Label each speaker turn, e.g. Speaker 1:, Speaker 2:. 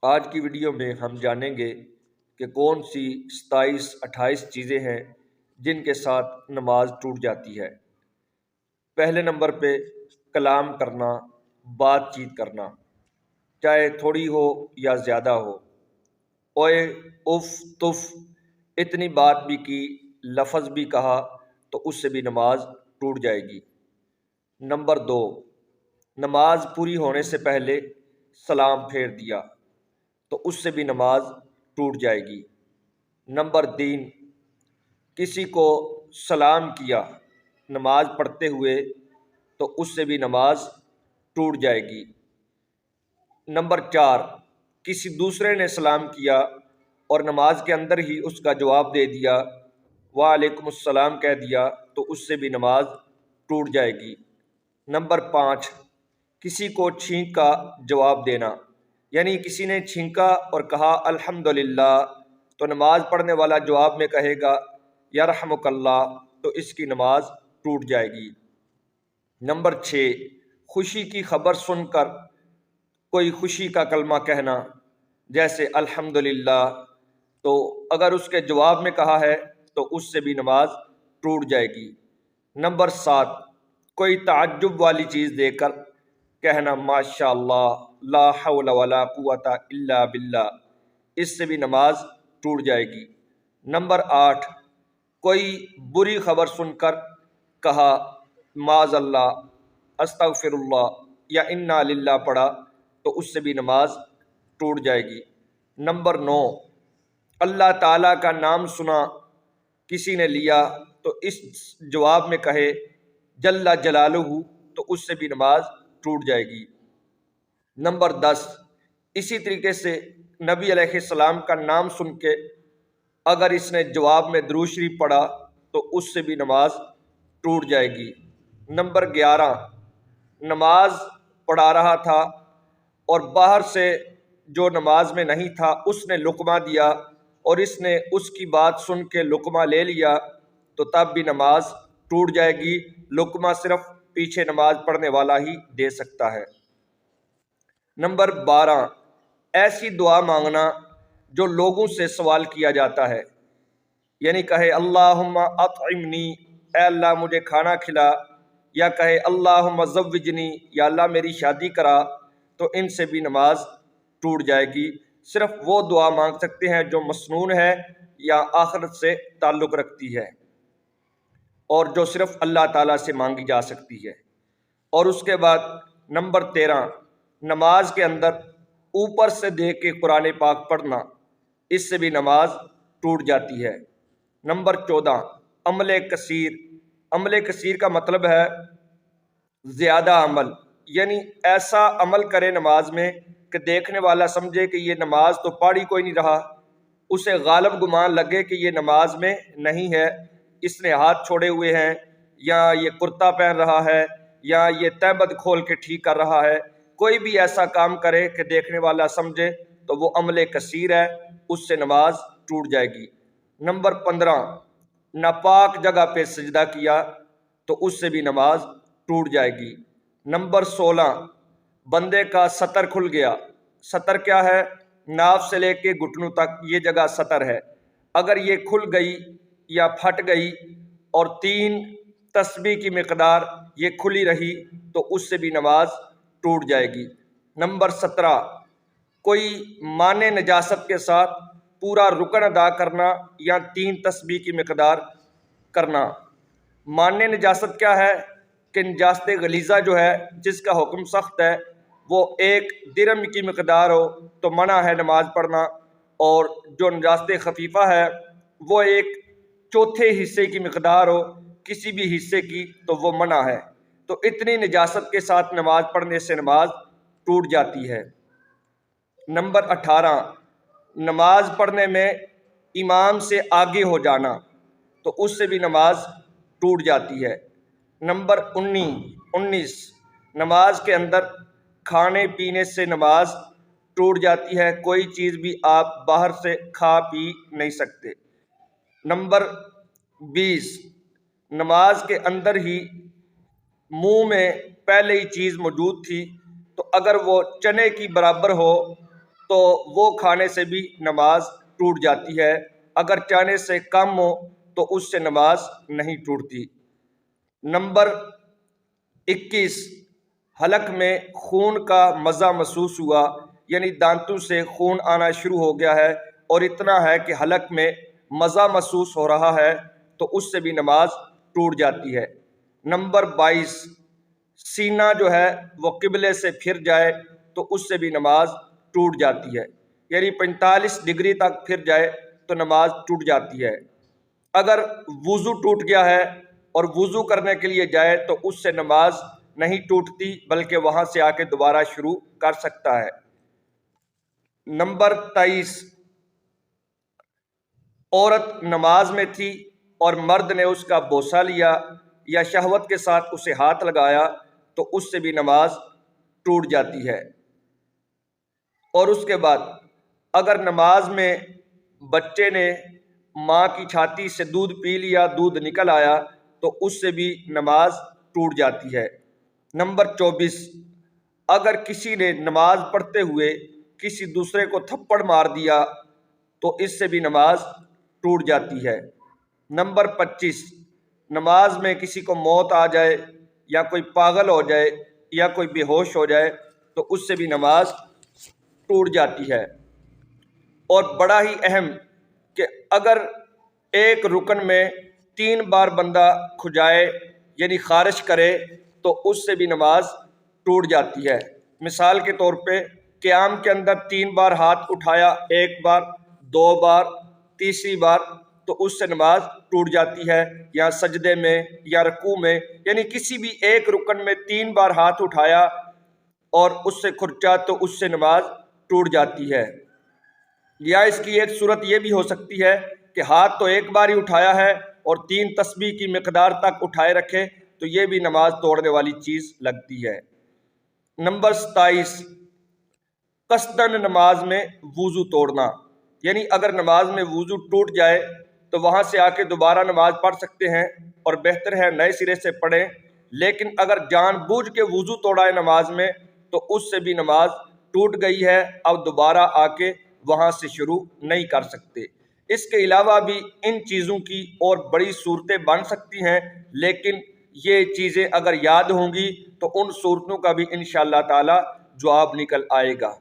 Speaker 1: آج کی ویڈیو میں ہم جانیں گے کہ کون سی 27-28 چیزیں ہیں جن کے ساتھ نماز ٹوٹ جاتی ہے۔ پہلے نمبر پہ کلام کرنا، بات چیت کرنا، چاہے تھوڑی ہو یا زیادہ ہو۔ اوئے، اف، تف، اتنی بات بھی کی، لفظ بھی کہا تو اس سے بھی نماز ٹوٹ جائے گی۔ نمبر 2، نماز پوری ہونے سے پہلے سلام پھیر دیا تو اس سے بھی نماز ٹوٹ جائے گی۔ نمبر 3، کسی کو سلام کیا نماز پڑھتے ہوئے تو اس سے بھی نماز ٹوٹ جائے گی۔ نمبر 4، کسی دوسرے نے سلام کیا اور نماز کے اندر ہی اس کا جواب دے دیا، وعلیکم السلام کہہ دیا تو اس سے بھی نماز ٹوٹ جائے گی۔ نمبر 5، کسی کو چھینک کا جواب دینا، یعنی کسی نے چھینکا اور کہا الحمدللہ تو نماز پڑھنے والا جواب میں کہے گا یرحمک اللہ تو اس کی نماز ٹوٹ جائے گی۔ نمبر 6، خوشی کی خبر سن کر کوئی خوشی کا کلمہ کہنا، جیسے الحمدللہ، تو اگر اس کے جواب میں کہا ہے تو اس سے بھی نماز ٹوٹ جائے گی۔ نمبر 7، کوئی تعجب والی چیز دے کر کہنا ماشاء اللہ، لا حول ولا قوت الا باللہ، اس سے بھی نماز ٹوٹ جائے گی۔ نمبر 8، کوئی بری خبر سن کر کہا معاذ اللہ، استغفر اللہ یا انا للہ پڑھا تو اس سے بھی نماز ٹوٹ جائے گی۔ نمبر 9، اللہ تعالیٰ کا نام سنا کسی نے لیا تو اس جواب میں کہے جل جلالہ تو اس سے بھی نماز ٹوٹ جائے گی۔ نمبر 10، اسی طریقے سے نبی علیہ السلام کا نام سن کے اگر اس نے جواب میں درود شریف پڑھا تو اس سے بھی نماز ٹوٹ جائے گی۔ نمبر 11، نماز پڑھا رہا تھا اور باہر سے جو نماز میں نہیں تھا اس نے لقمہ دیا اور اس نے اس کی بات سن کے لقمہ لے لیا تو تب بھی نماز ٹوٹ جائے گی۔ لقمہ صرف پیچھے نماز پڑھنے والا ہی دے سکتا ہے۔ نمبر 12، ایسی دعا مانگنا جو لوگوں سے سوال کیا جاتا ہے، یعنی کہے اللہم اطعمنی، اے اللہ مجھے کھانا کھلا، یا کہے اللہم زوجنی، یا اللہ میری شادی کرا، تو ان سے بھی نماز ٹوٹ جائے گی۔ صرف وہ دعا مانگ سکتے ہیں جو مسنون ہے یا آخرت سے تعلق رکھتی ہے اور جو صرف اللہ تعالیٰ سے مانگی جا سکتی ہے۔ اور اس کے بعد نمبر 13، نماز کے اندر اوپر سے دیکھ کے قرآن پاک پڑھنا، اس سے بھی نماز ٹوٹ جاتی ہے۔ نمبر 14، عمل کثیر۔ عمل کثیر کا مطلب ہے زیادہ عمل، یعنی ایسا عمل کرے نماز میں کہ دیکھنے والا سمجھے کہ یہ نماز تو پڑھ ہی کوئی نہیں رہا، اسے غالب گمان لگے کہ یہ نماز میں نہیں ہے، اس نے ہاتھ چھوڑے ہوئے ہیں، یا یہ کرتا پہن رہا ہے، یا یہ تہبند کھول کے ٹھیک کر رہا ہے۔ کوئی بھی ایسا کام کرے کہ دیکھنے والا سمجھے تو وہ عمل کثیر ہے، اس سے نماز ٹوٹ جائے گی۔ نمبر 15، ناپاک جگہ پہ سجدہ کیا تو اس سے بھی نماز ٹوٹ جائے گی۔ نمبر 16، بندے کا سطر کھل گیا۔ سطر کیا ہے؟ ناف سے لے کے گھٹنوں تک یہ جگہ سطر ہے، اگر یہ کھل گئی یا پھٹ گئی اور 3 تسبیح کی مقدار یہ کھلی رہی تو اس سے بھی نماز ٹوٹ جائے گی۔ نمبر 17، کوئی مانع نجاست کے ساتھ پورا رکن ادا کرنا یا 3 تسبیح کی مقدار کرنا۔ مانع نجاست کیا ہے؟ کہ نجاست غلیظہ جو ہے جس کا حکم سخت ہے وہ 1 درہم کی مقدار ہو تو منع ہے نماز پڑھنا، اور جو نجاست خفیفہ ہے وہ 1/4 حصے کی مقدار ہو کسی بھی حصے کی تو وہ منع ہے۔ تو اتنی نجاست کے ساتھ نماز پڑھنے سے نماز ٹوٹ جاتی ہے۔ نمبر 18، نماز پڑھنے میں امام سے آگے ہو جانا تو اس سے بھی نماز ٹوٹ جاتی ہے۔ نمبر 19، نماز کے اندر کھانے پینے سے نماز ٹوٹ جاتی ہے، کوئی چیز بھی آپ باہر سے کھا پی نہیں سکتے۔ نمبر 20، نماز کے اندر ہی منہ میں پہلے ہی چیز موجود تھی تو اگر وہ چنے کی برابر ہو تو وہ کھانے سے بھی نماز ٹوٹ جاتی ہے، اگر چاہنے سے کم ہو تو اس سے نماز نہیں ٹوٹتی۔ نمبر 21، حلق میں خون کا مزہ محسوس ہوا، یعنی دانتوں سے خون آنا شروع ہو گیا ہے اور اتنا ہے کہ حلق میں مزہ محسوس ہو رہا ہے تو اس سے بھی نماز ٹوٹ جاتی ہے۔ نمبر 22، سینہ جو ہے وہ قبلے سے پھر جائے تو اس سے بھی نماز ٹوٹ جاتی ہے، یعنی 45 ڈگری تک پھر جائے تو نماز ٹوٹ جاتی ہے۔ اگر وضو ٹوٹ گیا ہے اور وضو کرنے کے لیے جائے تو اس سے نماز نہیں ٹوٹتی، بلکہ وہاں سے آ کے دوبارہ شروع کر سکتا ہے۔ نمبر 23، عورت نماز میں تھی اور مرد نے اس کا بوسہ لیا یا شہوت کے ساتھ اسے ہاتھ لگایا تو اس سے بھی نماز ٹوٹ جاتی ہے۔ اور اس کے بعد اگر نماز میں بچے نے ماں کی چھاتی سے دودھ پی لیا، دودھ نکل آیا تو اس سے بھی نماز ٹوٹ جاتی ہے۔ نمبر 24، اگر کسی نے نماز پڑھتے ہوئے کسی دوسرے کو تھپڑ مار دیا تو اس سے بھی نماز ٹوٹ جاتی ہے۔ نمبر 25، نماز میں کسی کو موت آ جائے یا کوئی پاگل ہو جائے یا کوئی بے ہوش ہو جائے تو اس سے بھی نماز ٹوٹ جاتی ہے۔ اور بڑا ہی اہم کہ اگر ایک رکن میں 3 بار بندہ کھجائے یعنی خارش کرے تو اس سے بھی نماز ٹوٹ جاتی ہے۔ مثال کے طور پہ قیام کے اندر 3 بار ہاتھ اٹھایا، 1 بار، 2 بار، تیسری بار، تو اس سے نماز ٹوٹ جاتی ہے، یا سجدے میں یا رکوع میں، یعنی کسی بھی ایک رکن میں 3 بار ہاتھ اٹھایا اور اس سے کھرچا تو اس سے نماز ٹوٹ جاتی ہے۔ یا اس کی ایک صورت یہ بھی ہو سکتی ہے کہ ہاتھ تو ایک بار ہی اٹھایا ہے اور 3 تسبیح کی مقدار تک اٹھائے رکھے تو یہ بھی نماز توڑنے والی چیز لگتی ہے۔ نمبر 27، قصدن نماز میں وضو توڑنا، یعنی اگر نماز میں وضو ٹوٹ جائے تو وہاں سے آ کے دوبارہ نماز پڑھ سکتے ہیں اور بہتر ہے نئے سرے سے پڑھیں، لیکن اگر جان بوجھ کے وضو توڑا ہے نماز میں تو اس سے بھی نماز ٹوٹ گئی ہے، اب دوبارہ آ کے وہاں سے شروع نہیں کر سکتے۔ اس کے علاوہ بھی ان چیزوں کی اور بڑی صورتیں بن سکتی ہیں، لیکن یہ چیزیں اگر یاد ہوں گی تو ان صورتوں کا بھی انشاءاللہ تعالی جواب نکل آئے گا۔